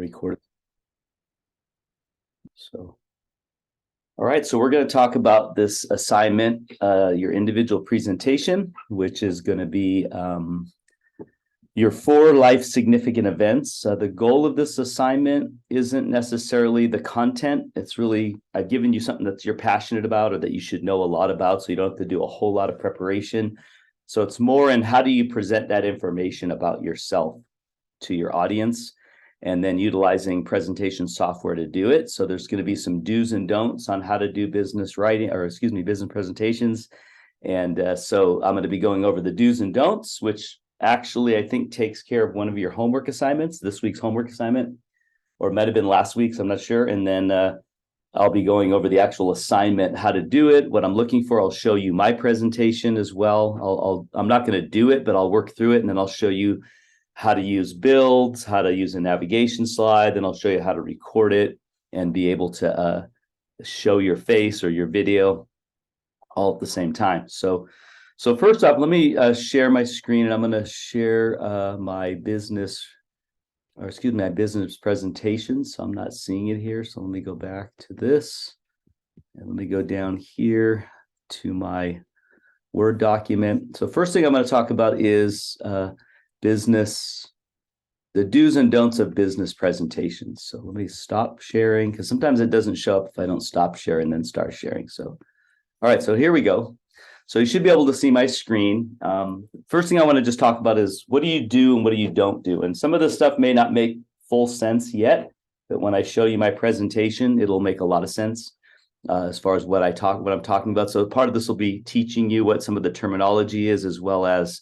record. So, all right. So we're going to talk about this assignment, your individual presentation, which is going to be your 4 life significant events. The goal of this assignment isn't necessarily the content. It's really, I've given you something that you're passionate about or that you should know a lot about, so you don't have to do a whole lot of preparation. So it's more in how do you present that information about yourself to your audience, and then utilizing presentation software to do it. So there's going to be some do's and don'ts on how to do business presentations. And so I'm going to be going over the do's and don'ts, which actually I think takes care of one of your homework assignments, this week's homework assignment, or it might have been last week's, I'm not sure. And then I'll be going over the actual assignment, how to do it, what I'm looking for. I'll show you my presentation as well. I'm not going to do it, but I'll work through it, and then I'll show you how to use builds, how to use a navigation slide. Then I'll show you how to record it and be able to show your face or your video all at the same time. So first up, let me share my screen, and I'm going to share my business presentation. So I'm not seeing it here. So let me go back to this, and let me go down here to my Word document. So first thing I'm going to talk about is the do's and don'ts of business presentations. So let me stop sharing, because sometimes it doesn't show up if I don't stop sharing and then start sharing. So, all right, so here we go. So you should be able to see my screen. First thing I want to just talk about is what do you do and what do you don't do? And some of this stuff may not make full sense yet, but when I show you my presentation, it'll make a lot of sense as far as what I'm talking about. So part of this will be teaching you what some of the terminology is, as well as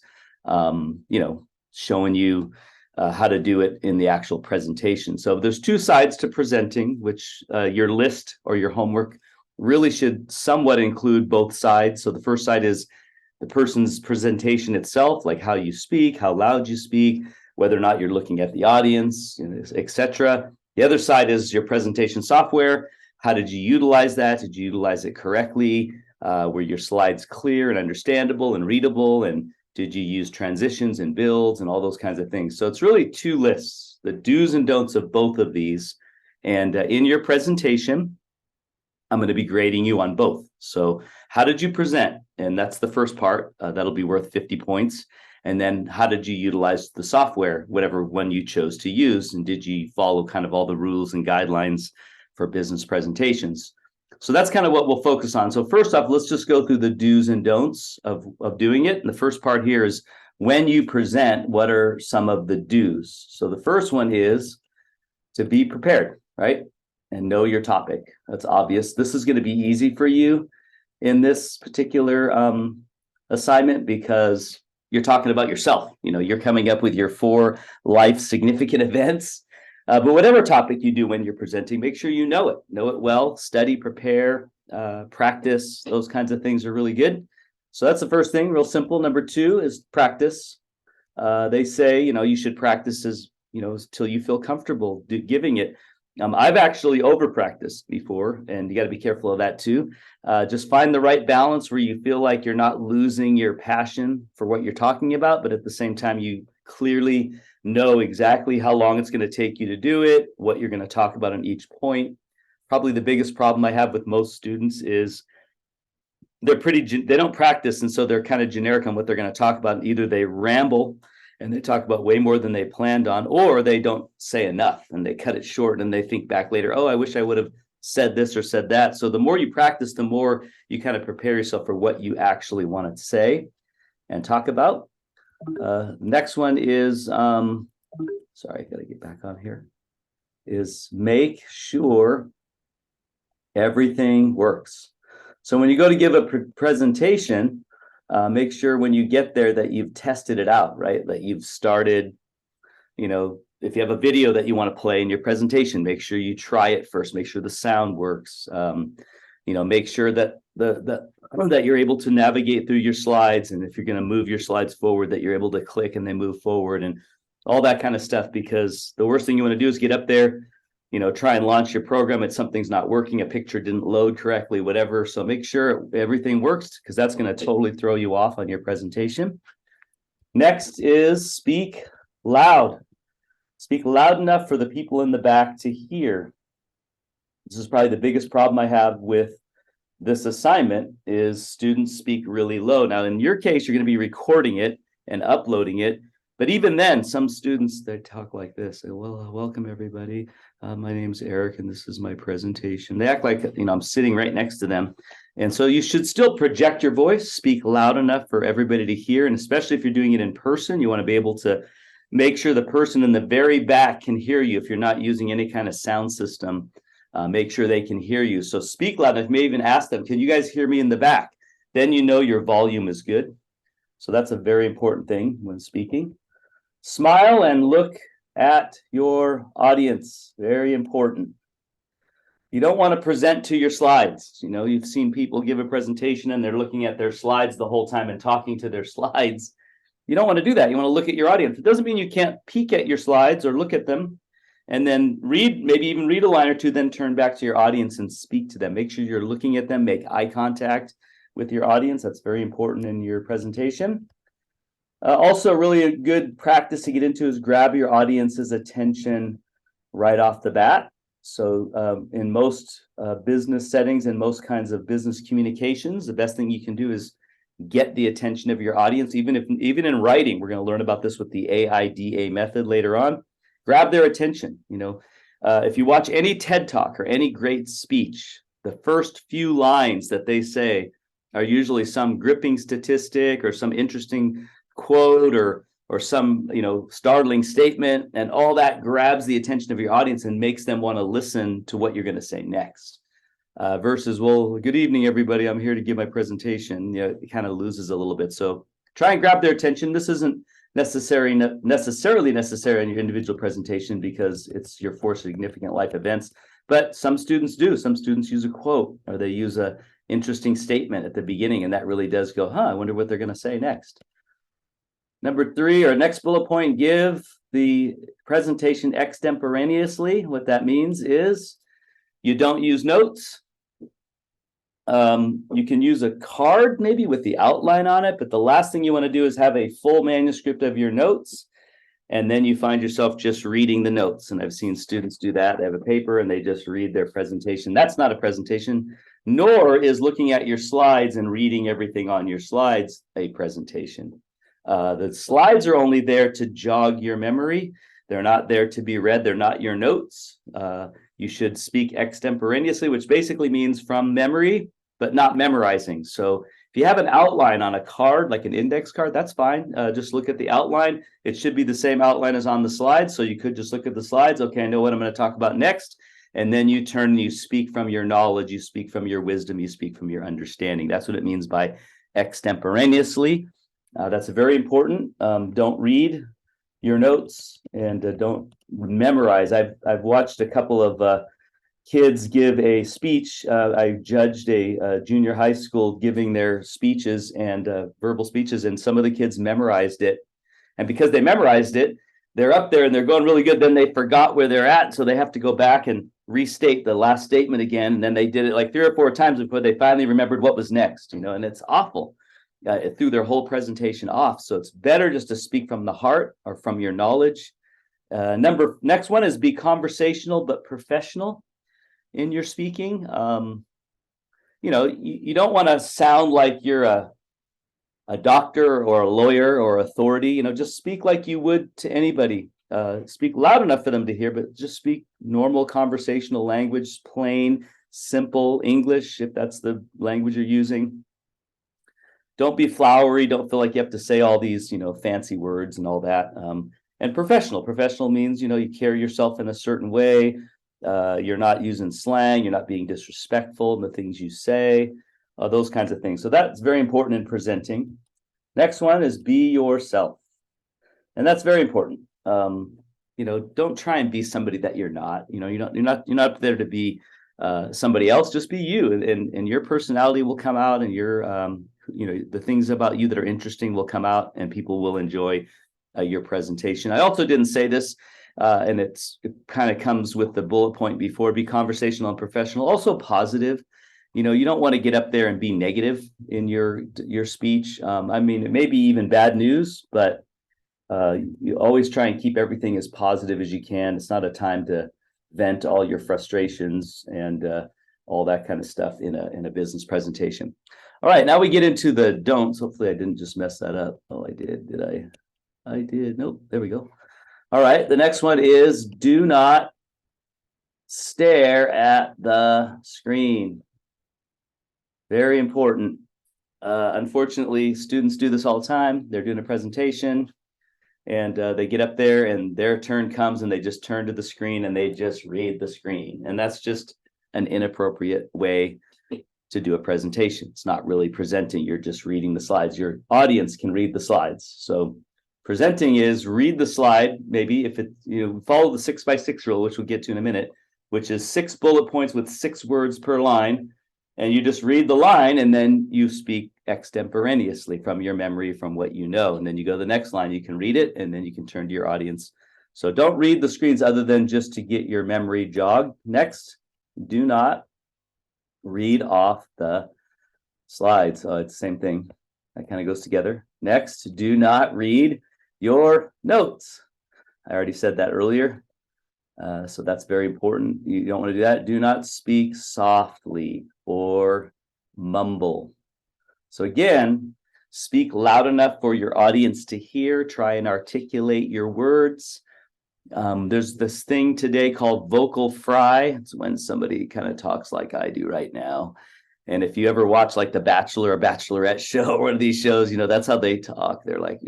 showing you how to do it in the actual presentation. So there's 2 sides to presenting, which your list or your homework really should somewhat include both sides. So the first side is the person's presentation itself, like how you speak, how loud you speak, whether or not you're looking at the audience, etc. The other side is your presentation software. How did you utilize that? Did you utilize it correctly? Were your slides clear and understandable and readable? And did you use transitions and builds and all those kinds of things? So it's really 2 lists, the do's and don'ts of both of these. And in your presentation, I'm going to be grading you on both. So how did you present? And that's the first part. That'll be worth 50 points. And then how did you utilize the software, whatever one you chose to use? And did you follow kind of all the rules and guidelines for business presentations? So that's kind of what we'll focus on. So first off, let's just go through the do's and don'ts of doing it. And the first part here is when you present, what are some of the do's? So the first one is to be prepared, right? And know your topic. That's obvious. This is going to be easy for you in this particular assignment because you're talking about yourself. You're coming up with your 4 life significant events. But whatever topic you do when you're presenting, make sure you know it well, study, prepare, practice. Those kinds of things are really good. So that's the first thing, real simple. Number 2 is practice. They say, you should practice until you feel comfortable giving it. I've actually over practiced before, and you got to be careful of that too. Just find the right balance where you feel like you're not losing your passion for what you're talking about, but at the same time, you clearly know exactly how long it's going to take you to do it, what you're going to talk about on each point. Probably the biggest problem I have with most students is they don't practice, and so they're kind of generic on what they're going to talk about. Either they ramble and they talk about way more than they planned on, or they don't say enough and they cut it short and they think back later, oh, I wish I would have said this or said that. So the more you practice, the more you kind of prepare yourself for what you actually want to say and talk about. Next one is, sorry, I got to get back on here, is make sure everything works. So when you go to give a presentation, make sure when you get there that you've tested it out, right? That you've started, if you have a video that you want to play in your presentation, make sure you try it first, make sure the sound works, make sure that that you're able to navigate through your slides. And if you're going to move your slides forward, that you're able to click and they move forward and all that kind of stuff, because the worst thing you want to do is get up there, try and launch your program and something's not working, a picture didn't load correctly, whatever. So make sure everything works, because that's going to totally throw you off on your presentation. Next is speak loud. Speak loud enough for the people in the back to hear. This is probably the biggest problem I have with this assignment is students speak really low. Now, in your case, you're going to be recording it and uploading it. But even then, some students, they talk like this. Say, well, welcome everybody. My name's Eric, and this is my presentation. They act like, I'm sitting right next to them. And so you should still project your voice, speak loud enough for everybody to hear. And especially if you're doing it in person, you want to be able to make sure the person in the very back can hear you if you're not using any kind of sound system. Make sure they can hear you. So speak loud. You may even ask them, can you guys hear me in the back? Then you know your volume is good. So that's a very important thing when speaking. Smile and look at your audience. Very important. You don't want to present to your slides. You've seen people give a presentation and they're looking at their slides the whole time and talking to their slides. You don't want to do that. You want to look at your audience. It doesn't mean you can't peek at your slides or look at them and then maybe even read a line or two, then turn back to your audience and speak to them. Make sure you're looking at them, make eye contact with your audience. That's very important in your presentation. Also, really a good practice to get into is grab your audience's attention right off the bat. So in most business settings and most kinds of business communications, the best thing you can do is get the attention of your audience. Even in writing, we're going to learn about this with the AIDA method later on. Grab their attention. If you watch any TED Talk or any great speech, the first few lines that they say are usually some gripping statistic or some interesting quote or some startling statement, and all that grabs the attention of your audience and makes them want to listen to what you're going to say next. Versus, well, good evening, everybody. I'm here to give my presentation. It kind of loses a little bit. So try and grab their attention. This isn't necessarily necessary in your individual presentation because it's your 4 significant life events. But some students do. Some students use a quote or they use a interesting statement at the beginning, and that really does go, I wonder what they're going to say next. Number 3, or next bullet point, give the presentation extemporaneously. What that means is you don't use notes. You can use a card maybe with the outline on it, but the last thing you want to do is have a full manuscript of your notes, and then you find yourself just reading the notes. And I've seen students do that. They have a paper and they just read their presentation. That's not a presentation, nor is looking at your slides and reading everything on your slides a presentation. The slides are only there to jog your memory. They're not there to be read. They're not your notes. You should speak extemporaneously, which basically means from memory, but not memorizing. So if you have an outline on a card, like an index card, that's fine. Just look at the outline. It should be the same outline as on the slides. So you could just look at the slides. Okay, I know what I'm going to talk about next. And then you turn and you speak from your knowledge, you speak from your wisdom, you speak from your understanding. That's what it means by extemporaneously. That's very important. Don't read your notes and don't memorize. I've watched a couple of kids give a speech. I judged a junior high school giving their speeches and verbal speeches, and some of the kids memorized it. And because they memorized it, they're up there and they're going really good. Then they forgot where they're at, so they have to go back and restate the last statement again. And then they did it like 3 or 4 times before they finally remembered what was next. And it's awful. It threw their whole presentation off. So it's better just to speak from the heart or from your knowledge. Next one is be conversational but professional in your speaking. You don't want to sound like you're a doctor or a lawyer or authority. Just speak like you would to anybody. Speak loud enough for them to hear, but just speak normal conversational language, plain, simple English, if that's the language you're using. Don't be flowery. Don't feel like you have to say all these, fancy words and all that. And professional means, you carry yourself in a certain way. You're not using slang. You're not being disrespectful in the things you say, those kinds of things. So that's very important in presenting. Next one is be yourself. And that's very important. Don't try and be somebody that you're not. You're not there to be somebody else. Just be you, and your personality will come out, and your the things about you that are interesting will come out, and people will enjoy your presentation. I also didn't say this, and it kind of comes with the bullet point before: be conversational and professional. Also positive. You don't want to get up there and be negative in your speech. It may be even bad news, but You always try and keep everything as positive as you can. It's not a time to vent all your frustrations and all that kind of stuff in a business presentation. All right, now we get into the don'ts. Hopefully I didn't just mess that up. Oh, I did. Did I? I did. Nope. There we go. All right. The next one is do not stare at the screen. Very important. Unfortunately, students do this all the time. They're doing a presentation and they get up there and their turn comes and they just turn to the screen and they just read the screen. And that's just an inappropriate way to do a presentation. It's not really presenting. You're just reading the slides. Your audience can read the slides. So presenting is read the slide. Maybe if it, follow the 6x6 rule, which we'll get to in a minute, which is 6 bullet points with 6 words per line. And you just read the line and then you speak extemporaneously from your memory, from what you know. And then you go to the next line, you can read it, and then you can turn to your audience. So don't read the screens other than just to get your memory jogged. Next, do not read off the slides. Oh, it's the same thing. That kind of goes together. Next, do not read your notes. I already said that earlier. So that's very important. You don't want to do that. Do not speak softly or mumble. So again, speak loud enough for your audience to hear. Try and articulate your words. There's this thing today called vocal fry. It's when somebody kind of talks like I do right now. And if you ever watch like The Bachelor or Bachelorette show or one of these shows, that's how they talk. They're like,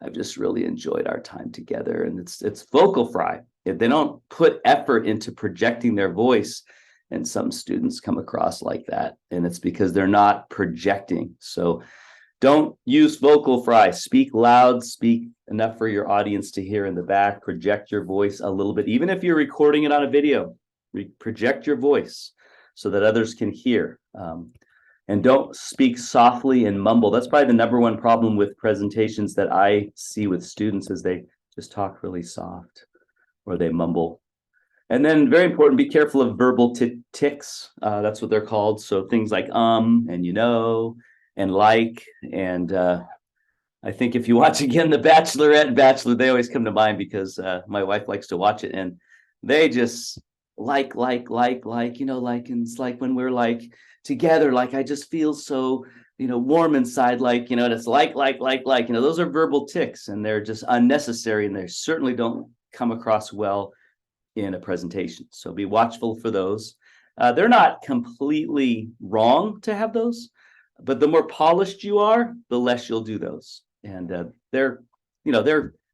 I've just really enjoyed our time together. And it's vocal fry. If they don't put effort into projecting their voice, and some students come across like that, and it's because they're not projecting. So don't use vocal fry. Speak loud, speak enough for your audience to hear in the back. Project your voice a little bit. Even if you're recording it on a video, project your voice so that others can hear. And don't speak softly and mumble. That's probably the number one problem with presentations that I see with students is they just talk really soft or they mumble. And then very important, be careful of verbal tics. That's what they're called. So things like and and like, and I think if you watch again The Bachelorette and Bachelor, they always come to mind because my wife likes to watch it and they just like, and it's like when we're like together, like I just feel so, warm inside, like, and it's like, those are verbal tics and they're just unnecessary and they certainly don't come across well in a presentation. So be watchful for those. They're not completely wrong to have those, but the more polished you are, the less you'll do those. And they're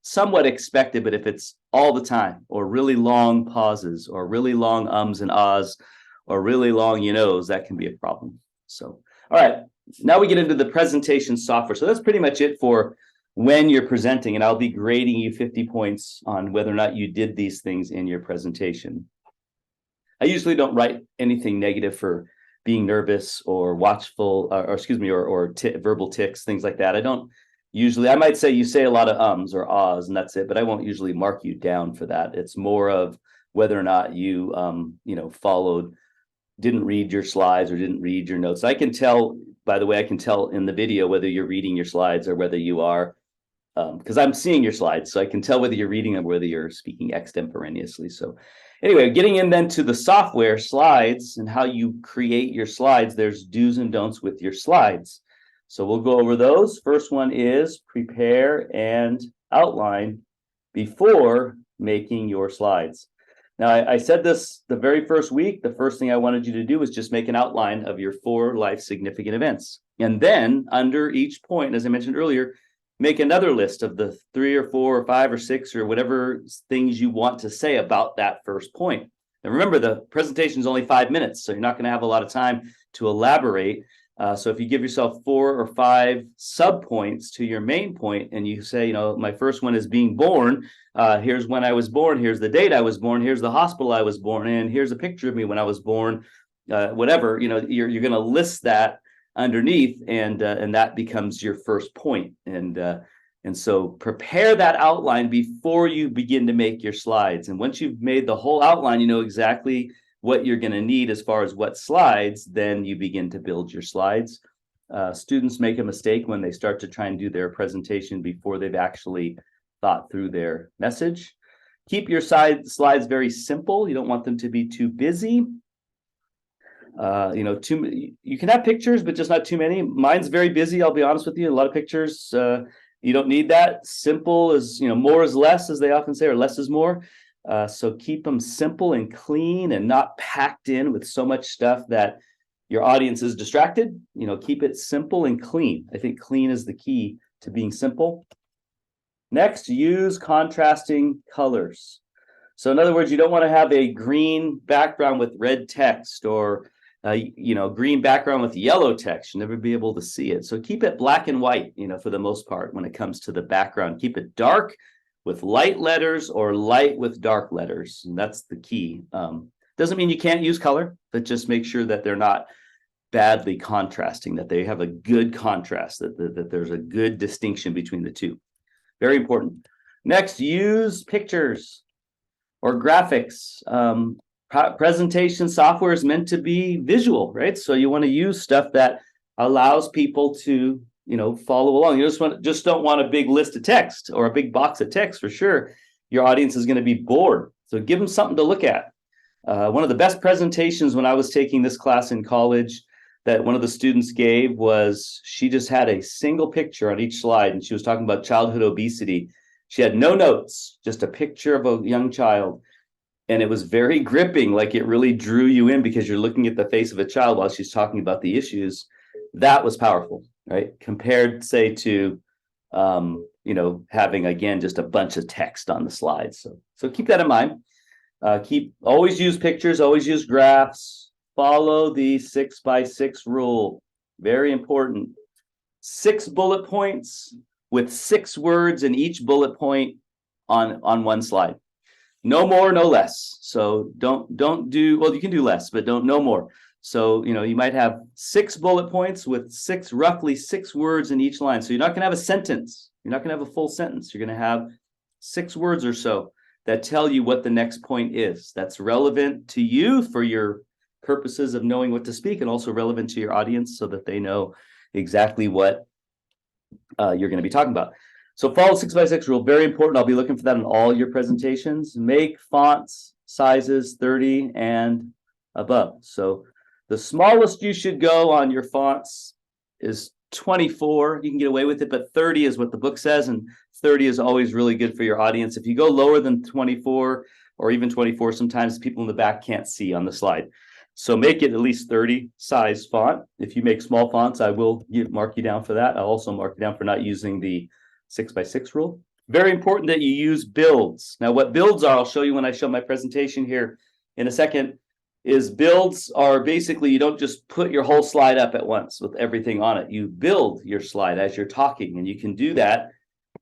somewhat expected, but if it's all the time or really long pauses or really long ums and ahs or really long that can be a problem. So, all right, now we get into the presentation software. So that's pretty much it for when you're presenting, and I'll be grading you 50 points on whether or not you did these things in your presentation. I usually don't write anything negative for being nervous or watchful, or verbal tics, things like that. I don't usually, I might say you say a lot of ums or ahs and that's it, but I won't usually mark you down for that. It's more of whether or not you, didn't read your slides or didn't read your notes. I can tell, by the way, I can tell in the video whether you're reading your slides or whether you are, because I'm seeing your slides, so I can tell whether you're reading them, whether you're speaking extemporaneously. So anyway, getting in then to the software slides and how you create your slides, there's do's and don'ts with your slides. So we'll go over those. First one is prepare and outline before making your slides. Now, I said this the very first week. The first thing I wanted you to do was just make an outline of your 4 life significant events. And then under each point, as I mentioned earlier, make another list of the 3 or 4 or 5 or 6 or whatever things you want to say about that first point. And remember, the presentation is only 5 minutes, so you're not going to have a lot of time to elaborate. So if you give yourself 4 or 5 subpoints to your main point and you say, my first one is being born. Here's when I was born. Here's the date I was born. Here's the hospital I was born in. Here's a picture of me when I was born. Whatever, you're going to list that underneath, and that becomes your first point. And so prepare that outline before you begin to make your slides. And once you've made the whole outline, you know exactly what you're going to need as far as what slides, then you begin to build your slides. Students make a mistake when they start to try and do their presentation before they've actually thought through their message. Keep your slides very simple. You don't want them to be too busy. You can have pictures, but just not too many. Mine's very busy, I'll be honest with you. A lot of pictures. You don't need that. Simple is, more is less, as they often say, or less is more. So keep them simple and clean and not packed in with so much stuff that your audience is distracted. Keep it simple and clean. I think clean is the key to being simple. Next, use contrasting colors. So in other words, you don't want to have a green background with red text or green background with yellow text. You'll never be able to see it. So keep it black and white, for the most part when it comes to the background. Keep it dark with light letters or light with dark letters. And that's the key. Doesn't mean you can't use color, but just make sure that they're not badly contrasting, that they have a good contrast, that there's a good distinction between the two. Very important. Next, use pictures or graphics. Presentation software is meant to be visual, right? So you want to use stuff that allows people to, follow along. You just don't want a big list of text or a big box of text for sure. Your audience is going to be bored. So give them something to look at. One of the best presentations when I was taking this class in college that one of the students gave was she just had a single picture on each slide, and she was talking about childhood obesity. She had no notes, just a picture of a young child. And it was very gripping, like it really drew you in because you're looking at the face of a child while she's talking about the issues. That was powerful, right? Compared, say, to, having, again, just a bunch of text on the slides. So keep that in mind. Always use pictures, always use graphs. Follow the 6x6 rule. Very important. 6 bullet points with 6 words in each bullet point on one slide. No more, no less. So don't do, well, you can do less, but no more. So, you might have 6 bullet points with roughly 6 words in each line. So you're not going to have a sentence. You're not going to have a full sentence. You're going to have 6 words or so that tell you what the next point is. That's relevant to you for your purposes of knowing what to speak, and also relevant to your audience so that they know exactly what you're going to be talking about. So follow 6x6 rule, very important. I'll be looking for that in all your presentations. Make fonts sizes 30 and above. So the smallest you should go on your fonts is 24. You can get away with it, but 30 is what the book says, and 30 is always really good for your audience. If you go lower than 24 or even 24, sometimes people in the back can't see on the slide. So make it at least 30 size font. If you make small fonts, I will mark you down for that. I'll also mark you down for not using the 6x6 rule. Very important that you use builds. Now, what builds are, I'll show you when I show my presentation here in a second, is builds are basically, you don't just put your whole slide up at once with everything on it. You build your slide as you're talking, and you can do that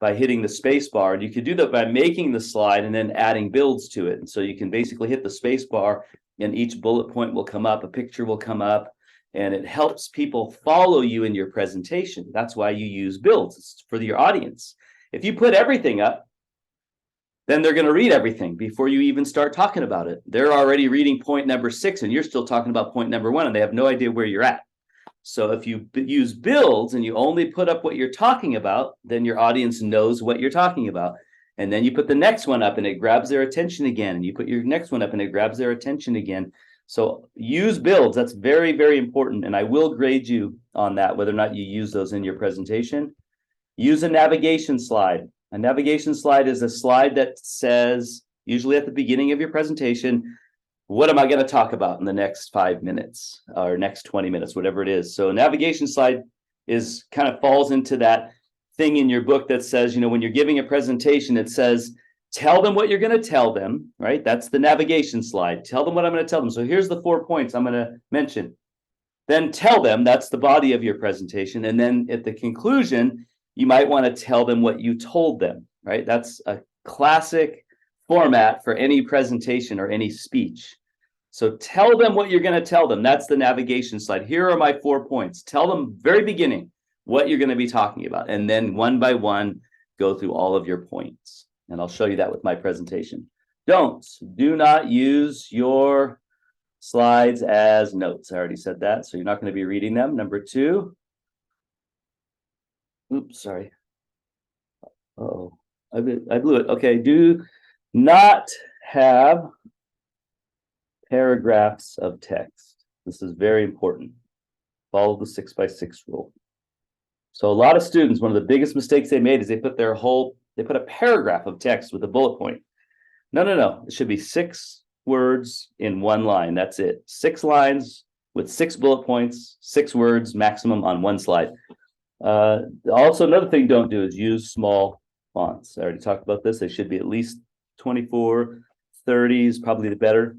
by hitting the space bar. And you can do that by making the slide and then adding builds to it. And so you can basically hit the space bar and each bullet point will come up, a picture will come up, and it helps people follow you in your presentation. That's why you use builds. It's for your audience. If you put everything up, then they're going to read everything before you even start talking about it. They're already reading point number 6, and you're still talking about point number 1, and they have no idea where you're at. So if you use builds and you only put up what you're talking about, then your audience knows what you're talking about. And then you put the next one up and it grabs their attention again. And you put your next one up and it grabs their attention again. So use builds. That's very, very important. And I will grade you on that, whether or not you use those in your presentation. Use a navigation slide. A navigation slide is a slide that says, usually at the beginning of your presentation, what am I going to talk about in the next 5 minutes or next 20 minutes, whatever it is. So a navigation slide is kind of falls into that thing in your book that says, when you're giving a presentation, it says, tell them what you're going to tell them, right? That's the navigation slide. Tell them what I'm going to tell them. So here's the 4 points I'm going to mention. Then tell them, that's the body of your presentation. And then at the conclusion, you might want to tell them what you told them, right? That's a classic format for any presentation or any speech. So tell them what you're going to tell them. That's the navigation slide. Here are my 4 points. Tell them very beginning what you're going to be talking about. And then one by one, go through all of your points. And I'll show you that with my presentation. Do not use your slides as notes. I already said that. So you're not going to be reading them. Number 2. Oops, sorry. Uh-oh. I blew it. Okay, do not have paragraphs of text. This is very important. Follow the 6x6 rule. So a lot of students, one of the biggest mistakes they made is they put a paragraph of text with a bullet point. No. It should be 6 words in 1 line. That's it. 6 lines with 6 bullet points, 6 words maximum on 1 slide. Also, another thing don't do is use small fonts. I already talked about this. They should be at least 24, 30 is probably the better.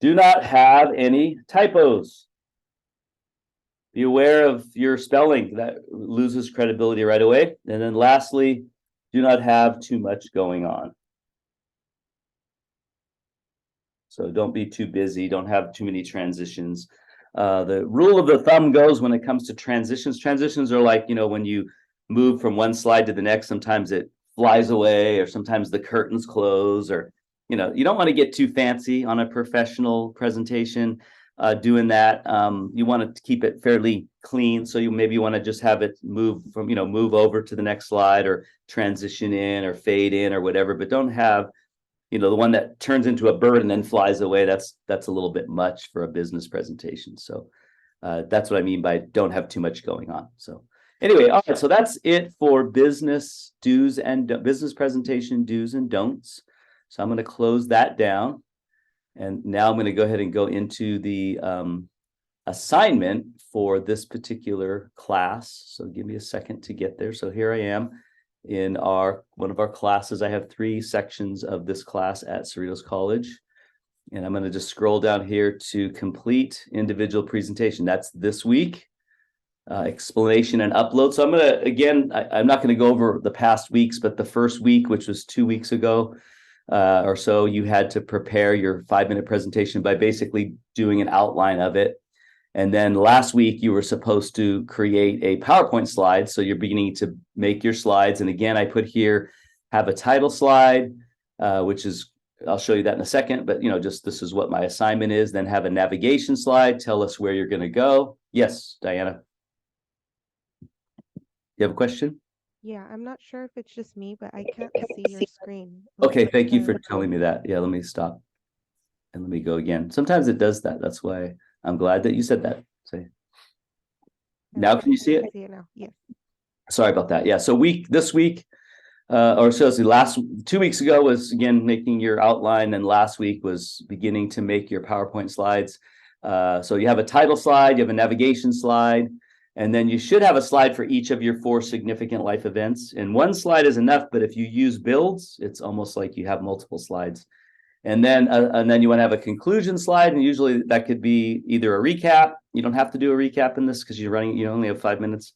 Do not have any typos. Be aware of your spelling. That loses credibility right away. And then lastly, do not have too much going on. So don't be too busy. Don't have too many transitions. The rule of the thumb goes when it comes to transitions. Transitions are like, when you move from one slide to the next, sometimes it flies away, or sometimes the curtains close, or, you don't want to get too fancy on a professional presentation doing that. You want to keep it fairly clean. So maybe you want to just have it move over to the next slide, or transition in or fade in or whatever, but don't have the one that turns into a bird and then flies away. That's a little bit much for a business presentation. So that's what I mean by don't have too much going on. So anyway, all right. So that's it for business presentation do's and don'ts. So I'm going to close that down. And now I'm going to go ahead and go into the assignment for this particular class. So give me a second to get there. So here I am in one of our classes. I have 3 sections of this class at Cerritos College. And I'm going to just scroll down here to complete individual presentation. That's this week. Explanation and upload. So I'm going to, again, I'm not going to go over the past weeks, but the first week, which was 2 weeks ago or so, you had to prepare your 5-minute presentation by basically doing an outline of it. And then last week, you were supposed to create a PowerPoint slide. So you're beginning to make your slides. And again, I put here, have a title slide, which is, I'll show you that in a second, but just this is what my assignment is. Then have a navigation slide. Tell us where you're going to go. Yes, Diana. You have a question? Yeah, I'm not sure if it's just me, but I can't see your screen. Like, Okay, thank you for telling me that. Yeah, let me stop. And let me go again. Sometimes it does that. That's why I'm glad that you said that. So now can you see it? I see it now. Yes. Sorry about that. Yeah. So this week, or so last 2 weeks ago was again making your outline, and last week was beginning to make your PowerPoint slides. So you have a title slide, you have a navigation slide, and then you should have a slide for each of your 4 significant life events. And 1 slide is enough, but if you use builds, it's almost like you have multiple slides. And then you want to have a conclusion slide, and usually that could be either a recap. You don't have to do a recap in this because you only have 5 minutes,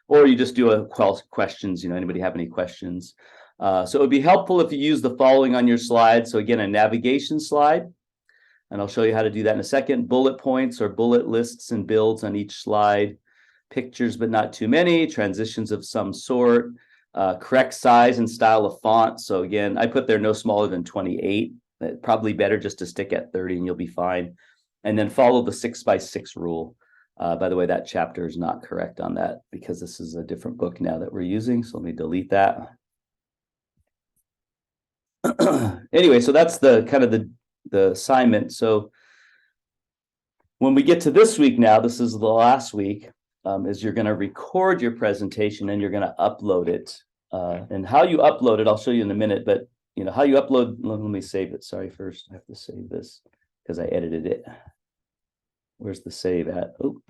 or you just do a questions. Anybody have any questions? So it would be helpful if you use the following on your slide. So again, a navigation slide, and I'll show you how to do that in a second. Bullet points or bullet lists and builds on each slide. Pictures, but not too many. Transitions of some sort. Correct size and style of font. So again, I put there no smaller than 28. Probably better just to stick at 30 and you'll be fine. And then follow the 6x6 rule. By the way, that chapter is not correct on that because this is a different book now that we're using. So let me delete that. Anyway, so that's the kind of the assignment. So when we get to this week now, this is the last week, is you're going to record your presentation and you're going to upload it. And how you upload it, I'll show you in a minute, but how you upload, let me save it. Sorry, first I have to save this because I edited it. Where's the save at? Oh,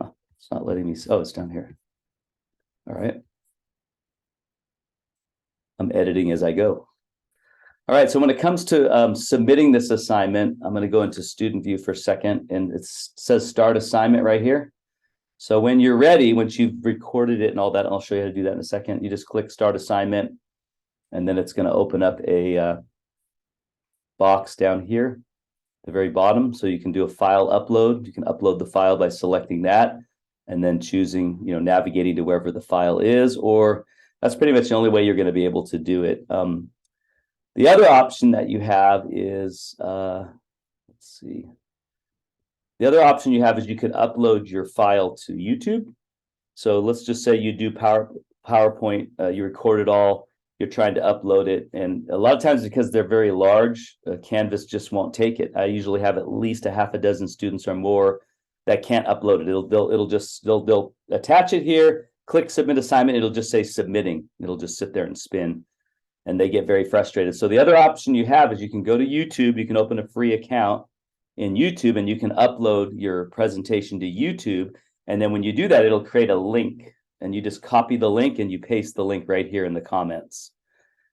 it's not letting me. Oh, it's down here. All right. I'm editing as I go. All right. So when it comes to submitting this assignment, I'm going to go into student view for a second, and it says start assignment right here. So when you're ready, once you've recorded it and all that, I'll show you how to do that in a second. You just click start assignment, and then it's going to open up a box down here at the very bottom. So you can do a file upload. You can upload the file by selecting that and then choosing, navigating to wherever the file is, or that's pretty much the only way you're going to be able to do it. The other option that you have is, let's see. The other option you have is you could upload your file to YouTube. So let's just say you do PowerPoint, you record it all, you're trying to upload it. And a lot of times because they're very large, Canvas just won't take it. I usually have at least a half a dozen students or more that can't upload it. They'll attach it here, click submit assignment. It'll just say submitting. It'll just sit there and spin, and they get very frustrated. So the other option you have is you can go to YouTube. You can open a free account in YouTube and you can upload your presentation to YouTube. And then when you do that, it'll create a link, and you just copy the link and you paste the link right here in the comments.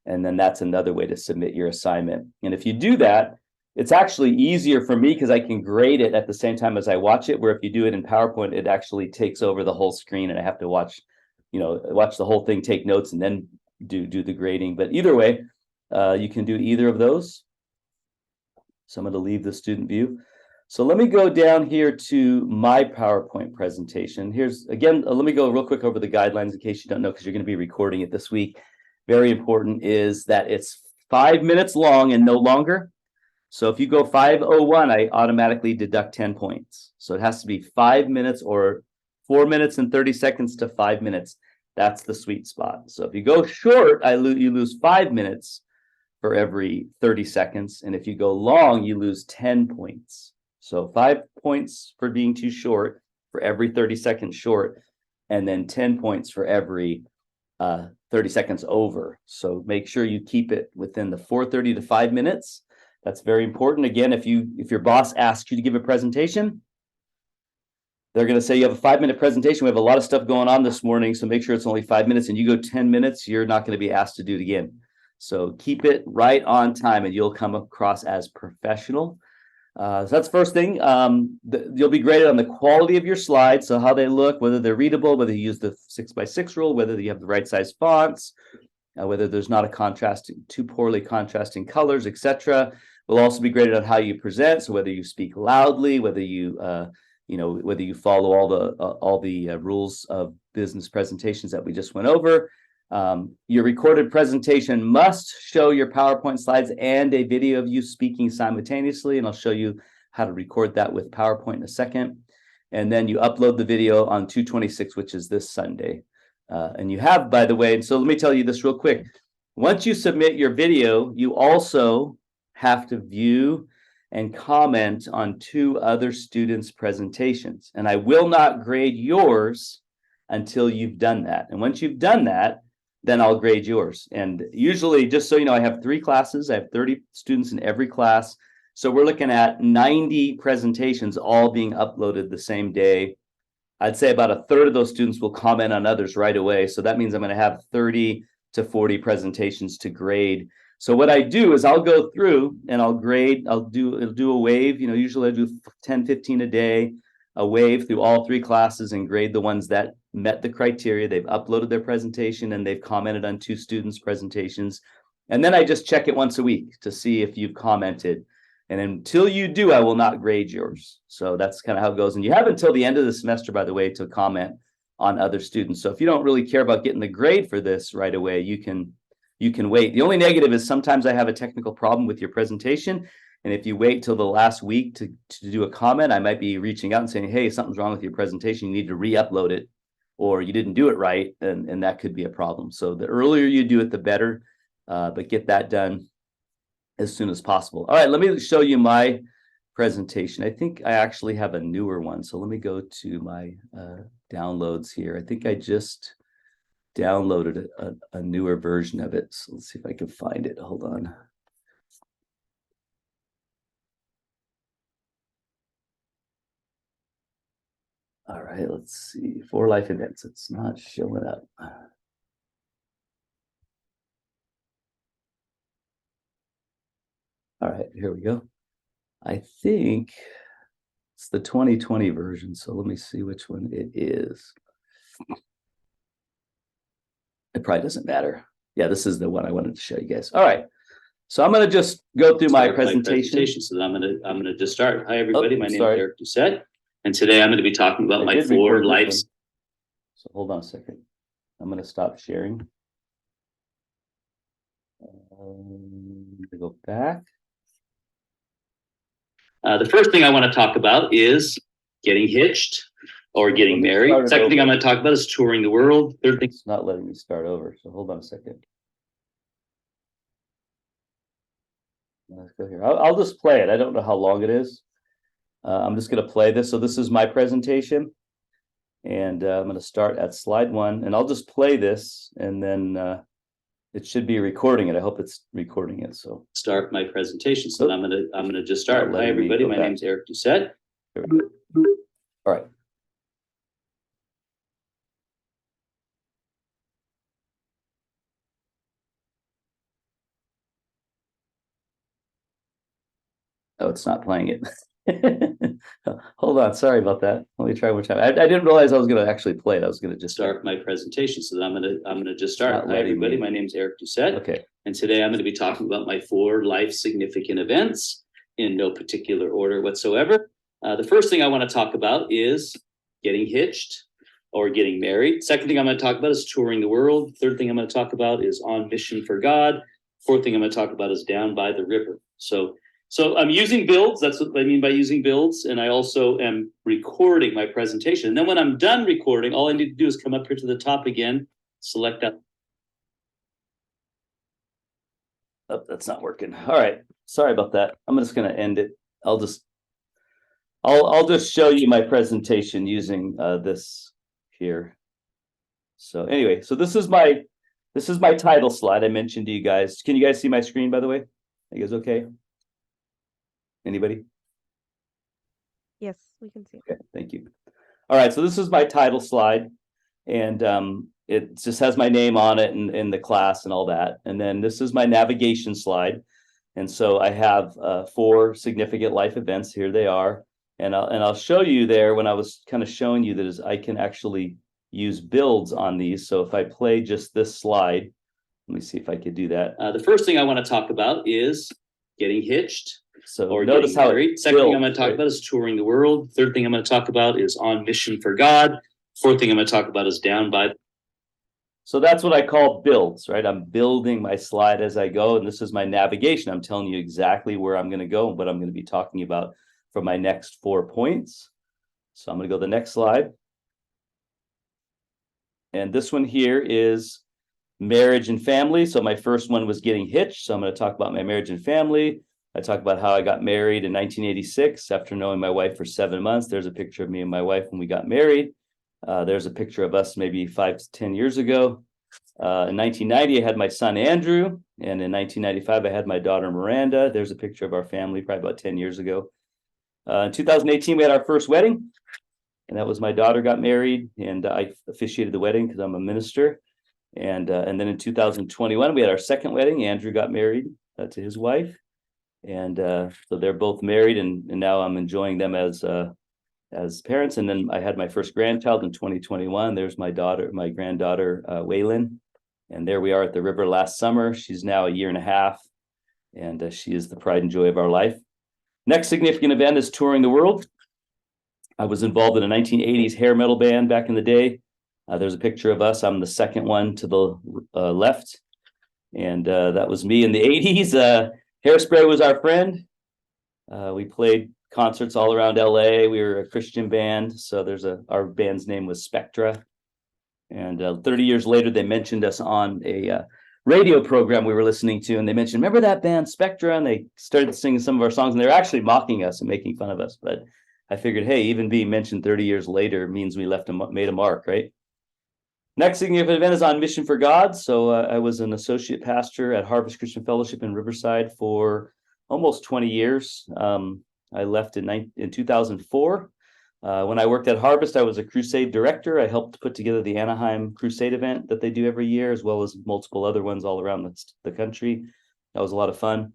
And then that's another way to submit your assignment. And if you do that, it's actually easier for me because I can grade it at the same time as I watch it, where if you do it in PowerPoint, it actually takes over the whole screen and I have to watch the whole thing, take notes, and then do the grading. But either way, you can do either of those. So I'm going to leave the student view. So let me go down here to my PowerPoint presentation. Here's, again, let me go real quick over the guidelines in case you don't know, because you're going to be recording it this week. Very important is that it's 5 minutes long and no longer. So if you go 5:01, I automatically deduct 10 points. So it has to be 5 minutes or 4 minutes and 30 seconds to 5 minutes. That's the sweet spot. So if you go short, you lose 5 minutes for every 30 seconds. And if you go long, you lose 10 points. So 5 points for being too short for every 30 seconds short, and then 10 points for every 30 seconds over. So make sure you keep it within the 4:30 to 5 minutes. That's very important. Again, if your boss asks you to give a presentation, they're going to say you have a 5-minute presentation. We have a lot of stuff going on this morning, so make sure it's only 5 minutes, and you go 10 minutes, you're not going to be asked to do it again. So keep it right on time and you'll come across as professional. So that's the first thing. You'll be graded on the quality of your slides, so how they look, whether they're readable, whether you use the 6x6 rule, whether you have the right size fonts, whether there's not too poorly contrasting colors, etc. We'll also be graded on how you present, so whether you speak loudly, whether you whether you follow all the rules of business presentations that we just went over. Your recorded presentation must show your PowerPoint slides and a video of you speaking simultaneously, and I'll show you how to record that with PowerPoint in a second. And then you upload the video on 2/26, which is this Sunday. And you have, by the way, so let me tell you this real quick. Once you submit your video, you also have to view and comment on 2 other students' presentations. And I will not grade yours until you've done that. And once you've done that, then I'll grade yours. And usually, just so you know, I have 3 classes. I have 30 students in every class. So we're looking at 90 presentations all being uploaded the same day. I'd say about a third of those students will comment on others right away. So that means I'm going to have 30 to 40 presentations to grade. So what I do is I'll go through and I'll grade. I'll do a wave. Usually I do 10, 15 a day, a wave through all 3 classes and grade the ones that met the criteria. They've uploaded their presentation and they've commented on 2 students' presentations. And then I just check it once a week to see if you've commented. And until you do, I will not grade yours. So that's kind of how it goes. And you have until the end of the semester, by the way, to comment on other students. So if you don't really care about getting the grade for this right away, you can wait. The only negative is sometimes I have a technical problem with your presentation. And if you wait till the last week to do a comment, I might be reaching out and saying, hey, something's wrong with your presentation. You need to re-upload it, or you didn't do it right. And that could be a problem. So the earlier you do it, the better. But get that done as soon as possible. All right, let me show you my presentation. I think I actually have a newer one. So let me go to my downloads here. I think I just downloaded a newer version of it. So let's see if I can find it. Hold on. All right, let's see. 4 life events. It's not showing up. All right, here we go. I think it's the 2020 version. So let me see which one it is. It probably doesn't matter. Yeah, this is the one I wanted to show you guys. All right. So I'm going to just go through my presentation. So I'm going to just start. Hi, everybody. My name is Eric Doucette. And today I'm going to be talking about my 4 lives. So hold on a second. I'm going to stop sharing. Go back. The first thing I want to talk about is getting hitched or getting married. Second thing I'm going to talk about is touring the world. Third thing, It's not letting me start over, so hold on a second. Let's go here. I'll just play it. I don't know how long it is. I'm just going to play this. So this is my presentation. And I'm going to start at slide 1. And I'll just play this, and then it should be recording it. I hope it's recording it. So start my presentation. So I'm gonna just start. Not Hi letting me everybody. go My back. name's Eric Doucette. all right. Oh, it's not playing it. Hold on. Sorry about that. Let me try one time. I didn't realize I was going to actually play it. I was going to just Start my presentation. So I'm gonna just Not start. Hi letting everybody. me. My name's Eric Doucette. Okay. And today I'm going to be talking about my 4 life significant events in no particular order whatsoever. The first thing I want to talk about is getting hitched or getting married. Second thing I'm going to talk about is touring the world. Third thing I'm going to talk about is on mission for God. Fourth thing I'm going to talk about is down by the river. So I'm using builds. That's what I mean by using builds. And I also am recording my presentation. And then when I'm done recording, all I need to do is come up here to the top again, select that. Oh, that's not working. All right. Sorry about that. I'm just going to end it. I'll just show you my presentation using this here. So anyway, so this is my title slide I mentioned to you guys. Can you guys see my screen, by the way? Are you guys okay? Anybody? Yes, we can see. Okay, thank you. All right, so this is my title slide, and it just has my name on it and in the class and all that. And then this is my navigation slide. And so I have 4 significant life events. Here they are. And I'll show you there when I was kind of showing you that is I can actually use builds on these. So if I play just this slide, let me see if I could do that. The first thing I want to talk about is getting hitched So or notice getting how married. it Second thing I'm builds, going to talk right? about is touring the world. Third thing I'm going to talk about is on mission for God. Fourth thing I'm going to talk about is down by. So that's what I call builds, right? I'm building my slide as I go, and this is my navigation. I'm telling you exactly where I'm going to go and what I'm going to be talking about for my next 4 points. So I'm going to go to the next slide. And this one here is marriage and family. So my first one was getting hitched. So I'm going to talk about my marriage and family. I talk about how I got married in 1986 after knowing my wife for 7 months. There's a picture of me and my wife when we got married. There's a picture of us maybe 5 to 10 years ago. In 1990, I had my son Andrew, and in 1995, I had my daughter Miranda. There's a picture of our family probably about 10 years ago. In 2018, we had our first wedding, and that was my daughter got married, and I officiated the wedding because I'm a minister. And then in 2021, we had our second wedding. Andrew got married to his wife, and so they're both married, and now I'm enjoying them as parents. And then I had my first grandchild in 2021. There's my granddaughter, Waylon. And there we are at the river last summer. She's now 1.5 years, and she is the pride and joy of our life. Next significant event is touring the world. I was involved in a 1980s hair metal band back in the day. There's a picture of us. I'm the second one to the left. And that was me in the 80s. Hairspray was our friend. We played concerts all around LA. We were a Christian band. So our band's name was Spectra. And 30 years later, they mentioned us on a radio program we were listening to. And they mentioned, remember that band Spectra? And they started singing some of our songs. And they were actually mocking us and making fun of us. But I figured, hey, even being mentioned 30 years later means we made a mark, right? Next significant event is on mission for God. So I was an associate pastor at Harvest Christian Fellowship in Riverside for almost 20 years. I left in 2004. When I worked at Harvest, I was a crusade director. I helped put together the Anaheim Crusade event that they do every year, as well as multiple other ones all around the country. That was a lot of fun.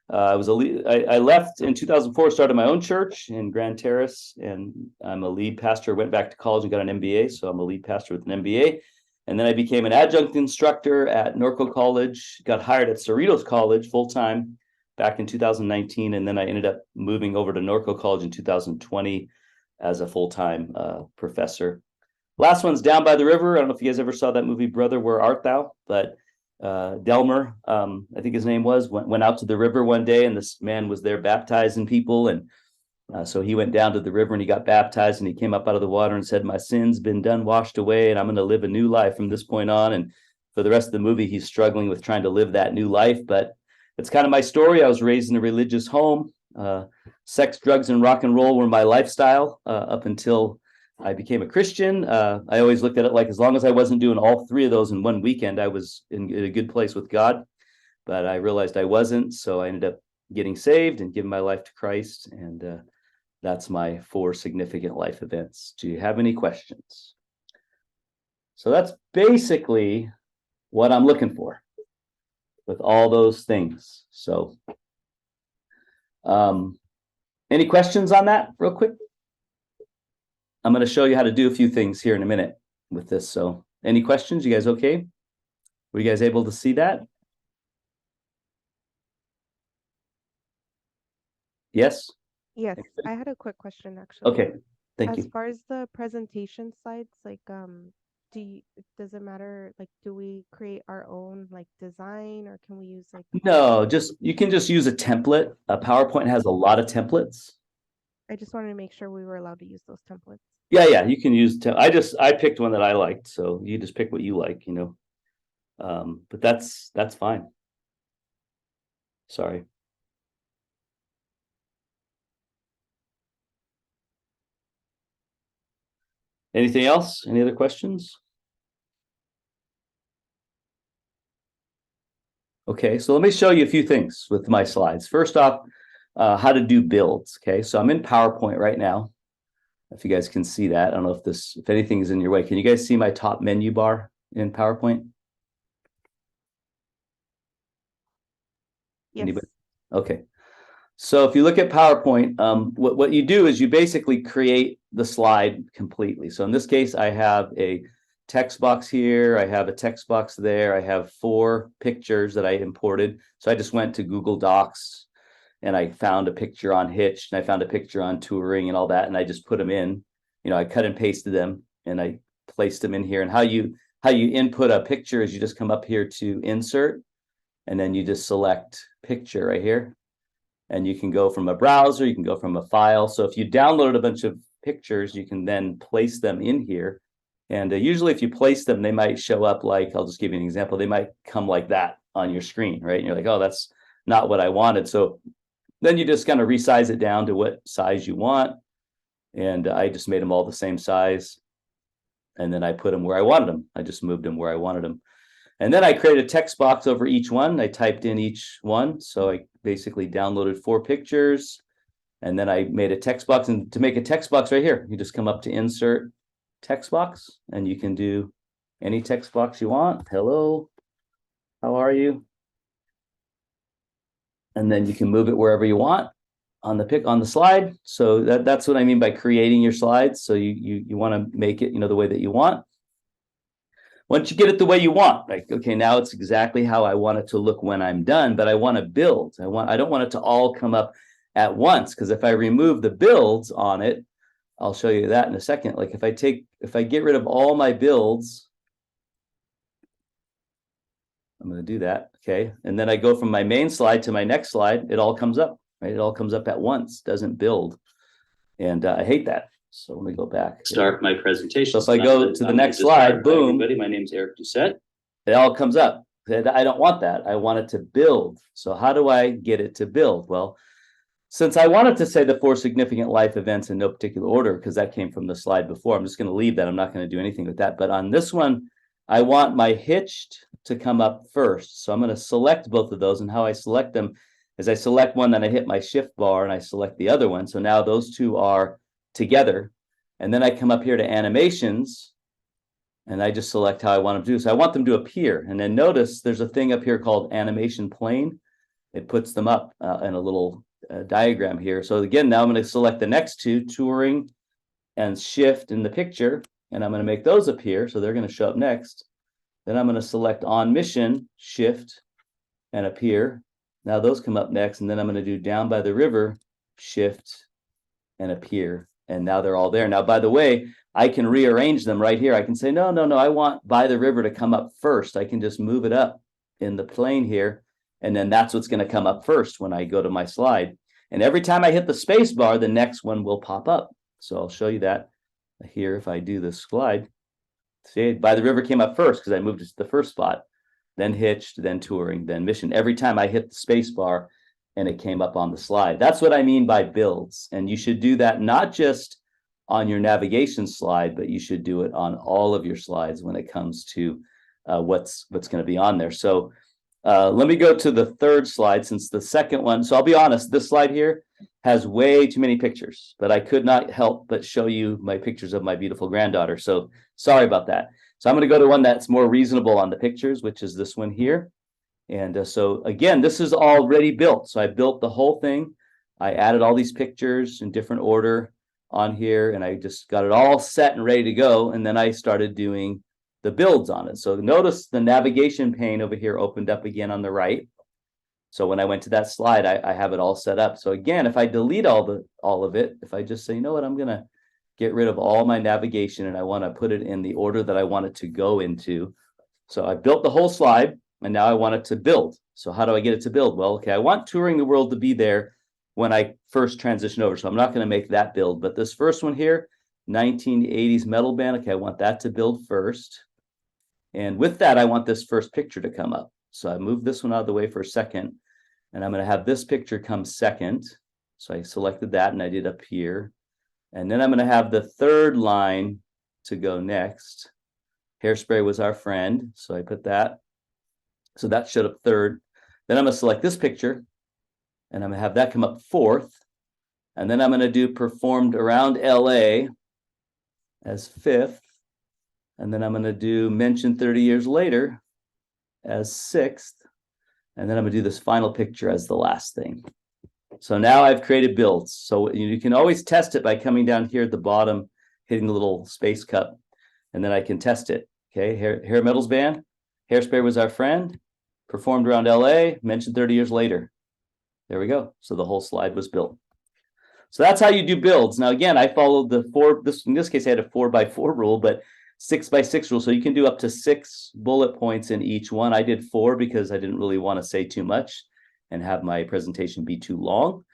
I left in 2004, started my own church in Grand Terrace, and I'm a lead pastor. Went back to college and got an MBA, so I'm a lead pastor with an MBA. And then I became an adjunct instructor at Norco College, got hired at Cerritos College full-time back in 2019, and then I ended up moving over to Norco College in 2020 as a full-time professor. Last one's Down by the River. I don't know if you guys ever saw that movie, Brother, Where Art Thou? But Delmer, I think his name went out to the river one day, and this man was there baptizing people. And So he went down to the river and he got baptized, and he came up out of the water and said, my sin's been done, washed away, and I'm going to live a new life from this point on. And for the rest of the movie, he's struggling with trying to live that new life. But it's kind of my story. I was raised in a religious home. Sex, drugs, and rock and roll were my lifestyle up until I became a Christian. I always looked at it like, as long as I wasn't doing all three of those in one weekend, I was in a good place with God. But I realized I wasn't, so I ended up getting saved and giving my life to Christ. And that's my 4 significant life events. Do you have any questions? So that's basically what I'm looking for with all those things. So any questions on that real quick? I'm going to show you how to do a few things here in a minute with this. So any questions? You guys okay? Were you guys able to see that? Yes? Yes, I had a quick question actually. Okay, thank As you. far as the presentation slides, like, does it matter, like, do we create our own, like, design, or can we use, like, No, you can just use a template. PowerPoint has a lot of templates. I just wanted to make sure we were allowed to use those templates. Yeah, you can use, I picked one that I liked, so you just pick what you like, but that's fine. Sorry. Anything else? Any other questions? Okay, so let me show you a few things with my slides. First off, how to do builds. Okay, so I'm in PowerPoint right now. If you guys can see that, I don't know if anything is in your way. Can you guys see my top menu bar in PowerPoint? Yes. Anybody? Okay. So if you look at PowerPoint, what you do is you basically create the slide completely. So in this case, I have a text box here. I have a text box there. I have 4 pictures that I imported. So I just went to Google Docs and I found a picture on Hitch and I found a picture on touring and all that. And I just put them in, I cut and pasted them and I placed them in here. And how you input a picture is you just come up here to insert and then you just select picture right here. And you can go from a browser, you can go from a file. So if you download a bunch of pictures, you can then place them in here. And usually if you place them, they might show up like, I'll just give you an example. They might come like that on your screen, right? And you're like, oh, that's not what I wanted. So then you just kind of resize it down to what size you want. And I just made them all the same size. And then I put them where I wanted them. I just moved them where I wanted them. And then I created a text box over each one. I typed in each one. So I basically downloaded 4 pictures and then I made a text box. And to make a text box right here, you just come up to insert text box and you can do any text box you want. Hello, how are you? And then you can move it wherever you want on the slide. So that's what I mean by creating your slides. So you want to make it, the way that you want. Once you get it the way you want, like, okay, now it's exactly how I want it to look when I'm done, but I want to build. I don't want it to all come up at once, because if I remove the builds on it, I'll show you that in a second. Like if I get rid of all my builds, I'm going to do that, okay? And then I go from my main slide to my next slide, it all comes up, right? It all comes up at once, doesn't build. And I hate that. So let me go back. Start my presentation. So if I go to the next slide, boom. Everybody, my name's Eric Doucette. It all comes up. I don't want that. I want it to build. So how do I get it to build? Well, since I wanted to say the 4 significant life events in no particular order, because that came from the slide before, I'm just going to leave that. I'm not going to do anything with that. But on this one, I want my hitched to come up first. So I'm going to select both of those. And how I select them is I select one, then I hit my shift bar and I select the other one. So now those 2 are together. And then I come up here to animations and I just select how I want them to do. So I want them to appear. And then notice there's a thing up here called animation plane. It puts them up in a little diagram here. So again, now I'm going to select the next 2, touring and shift in the picture, and I'm going to make those appear. So they're going to show up next. Then I'm going to select on mission, shift and appear. Now those come up next. And then I'm going to do down by the river, shift and appear. And now they're all there. Now, by the way, I can rearrange them right here. I can say, no, I want by the river to come up first. I can just move it up in the plane here. And then that's what's going to come up first when I go to my slide. And every time I hit the space bar, the next one will pop up. So I'll show you that here if I do this slide. See, By the River came up first because I moved it to the first spot, then Hitched, then Touring, then Mission. Every time I hit the space bar and it came up on the slide. That's what I mean by builds. And you should do that not just on your navigation slide, but you should do it on all of your slides when it comes to what's going to be on there. So let me go to the third slide since the second one. So I'll be honest, this slide here has way too many pictures, but I could not help but show you my pictures of my beautiful granddaughter. So sorry about that. So I'm going to go to one that's more reasonable on the pictures, which is this one here. And so again, this is already built. So I built the whole thing. I added all these pictures in different order on here, and I just got it all set and ready to go. And then I started doing the builds on it. So notice the navigation pane over here opened up again on the right. So when I went to that slide, I have it all set up. So again, if I delete all of it, if I just say, you know what, I'm going to get rid of all my navigation and I want to put it in the order that I want it to go into. So I built the whole slide and now I want it to build. So how do I get it to build? Well, okay, I want Touring the World to be there when I first transition over. So I'm not going to make that build, but this first one here, 1980s metal band. Okay, I want that to build first. And with that, I want this first picture to come up. So I moved this one out of the way for a second, and I'm going to have this picture come second. So I selected that and I did up here. And then I'm going to have the third line to go next. Hairspray was our friend. So I put that. So that showed up third. Then I'm going to select this picture and I'm going to have that come up fourth. And then I'm going to do Performed Around LA as fifth. And then I'm going to do Mentioned 30 Years Later as sixth. And then I'm going to do this final picture as the last thing. So now I've created builds. So you can always test it by coming down here at the bottom, hitting the little space cup, and then I can test it. Okay, Hair Metals Band, Hairspray Was Our Friend, Performed Around LA, Mentioned 30 Years Later. There we go. So the whole slide was built. So that's how you do builds. Now, again, I followed the in this case, I had a 4x4 rule, but 6x6 rule. So you can do up to 6 bullet points in each one. I did 4 because I didn't really want to say too much and have my presentation be too long.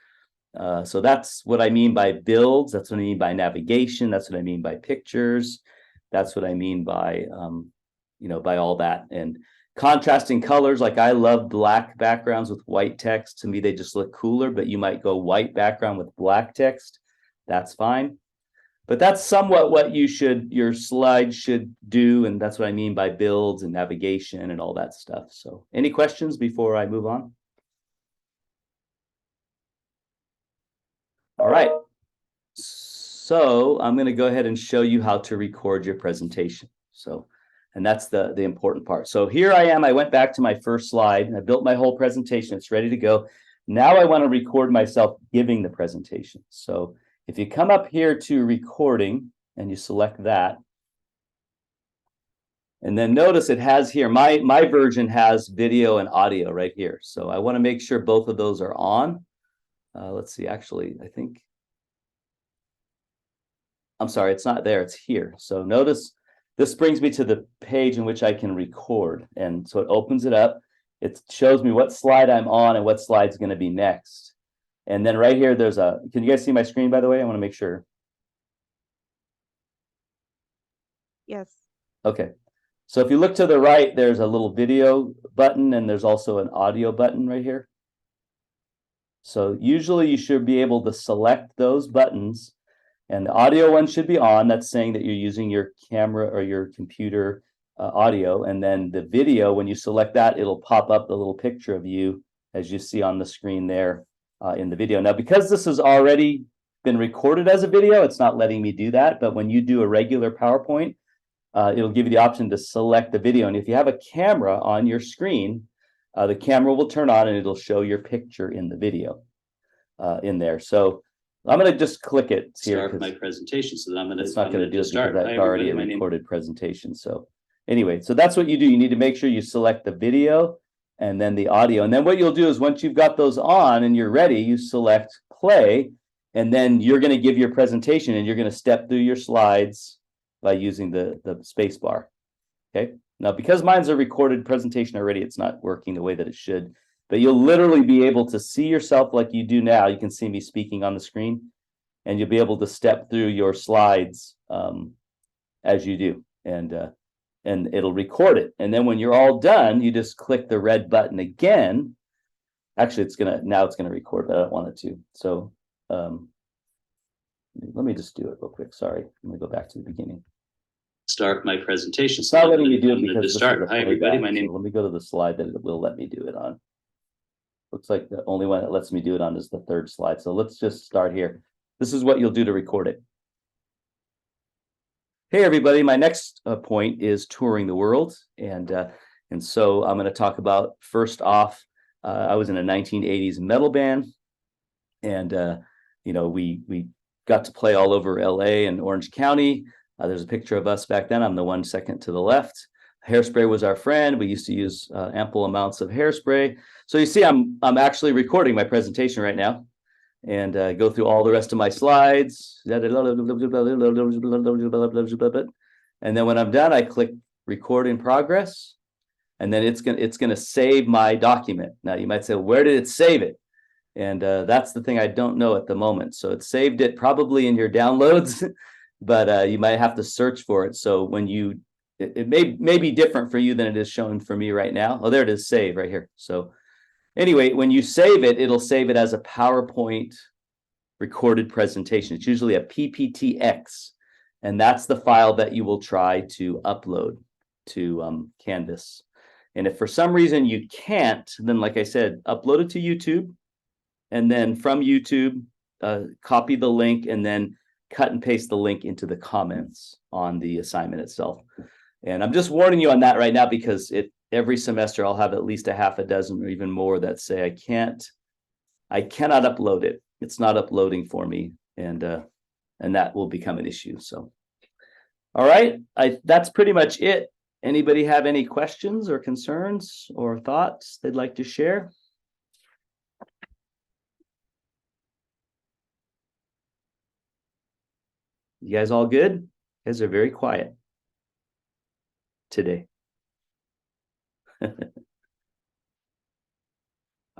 So that's what I mean by builds. That's what I mean by navigation. That's what I mean by pictures. That's what I mean by, by all that. And contrasting colors, like I love black backgrounds with white text. To me, they just look cooler, but you might go white background with black text. That's fine. But that's somewhat what your slide should do. And that's what I mean by builds and navigation and all that stuff. So any questions before I move on? All right. So I'm going to go ahead and show you how to record your presentation. And that's the important part. So here I am. I went back to my first slide and I built my whole presentation. It's ready to go. Now I want to record myself giving the presentation. So if you come up here to recording and you select that, and then notice it has here, my version has video and audio right here. So I want to make sure both of those are on. Let's see, actually, I'm sorry, it's not there, it's here. So notice this brings me to the page in which I can record. And so it opens it up. It shows me what slide I'm on and what slide's going to be next. And then right here, can you guys see my screen, by the way? I want to make sure. Yes. Okay. So if you look to the right, there's a little video button and there's also an audio button right here. So usually you should be able to select those buttons, and the audio one should be on. That's saying that you're using your camera or your computer audio. And then the video, when you select that, it'll pop up the little picture of you as you see on the screen there in the video. Now, because this has already been recorded as a video, it's not letting me do that. But when you do a regular PowerPoint, it'll give you the option to select the video. And if you have a camera on your screen, the camera will turn on and it'll show your picture in the video in there. So I'm going to just click it here. Start my presentation. So then I'm going to. It's not going to do it start. because that's already a recorded presentation. So anyway, so that's what you do. You need to make sure you select the video and then the audio. And then what you'll do is once you've got those on and you're ready, you select play, and then you're going to give your presentation and you're going to step through your slides by using the space bar. Okay. Now, because mine's a recorded presentation already, it's not working the way that it should. but you'll literally be able to see yourself like you do now. You can see me speaking on the screen, and you'll be able to step through your slides as you do, and it'll record it. And then when you're all done, you just click the red button again. Actually, it's gonna record, but I don't want it to. So let me just do it real quick. Sorry, let me go back to the beginning. Start my presentation. It's not letting me do it I'm gonna because just this is start. a Hi, everybody. My playback, name so let me go to the slide that it will let me do it on. Looks like the only one that lets me do it on is the third slide. So let's just start here. This is what you'll do to record it. Hey, everybody. My next point is touring the world. And so I'm going to talk about, first off, I was in a 1980s metal band. And, we got to play all over LA and Orange County. There's a picture of us back then. I'm the one second to the left. Hairspray was our friend. We used to use ample amounts of hairspray. So you see, I'm actually recording my presentation right now, and go through all the rest of my slides. And then when I'm done, I click record in progress, and then it's gonna save my document. Now you might say, where did it save it? And that's the thing I don't know at the moment. So it saved it probably in your downloads, but you might have to search for it. So when it may be different for you than it is showing for me right now. Oh, there it is, save right here. So anyway, when you save it, it'll save it as a PowerPoint recorded presentation. It's usually a PPTX, and that's the file that you will try to upload to Canvas. And if for some reason you can't, then like I said, upload it to YouTube, and then from YouTube, copy the link and then cut and paste the link into the comments on the assignment itself. And I'm just warning you on that right now, because every semester I'll have at least a half a dozen or even more that say I cannot upload it. It's not uploading for me, and that will become an issue. So, all right, that's pretty much it. Anybody have any questions or concerns or thoughts they'd like to share? You guys all good? You guys are very quiet today. All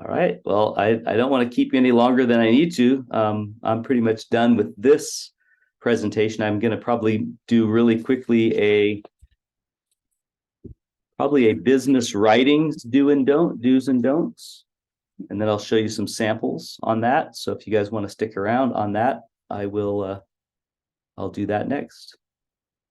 right. Well, I don't want to keep you any longer than I need to. I'm pretty much done with this presentation. I'm going to probably do really quickly a business writings do's and don'ts. And then I'll show you some samples on that. So if you guys want to stick around on that, I'll do that next.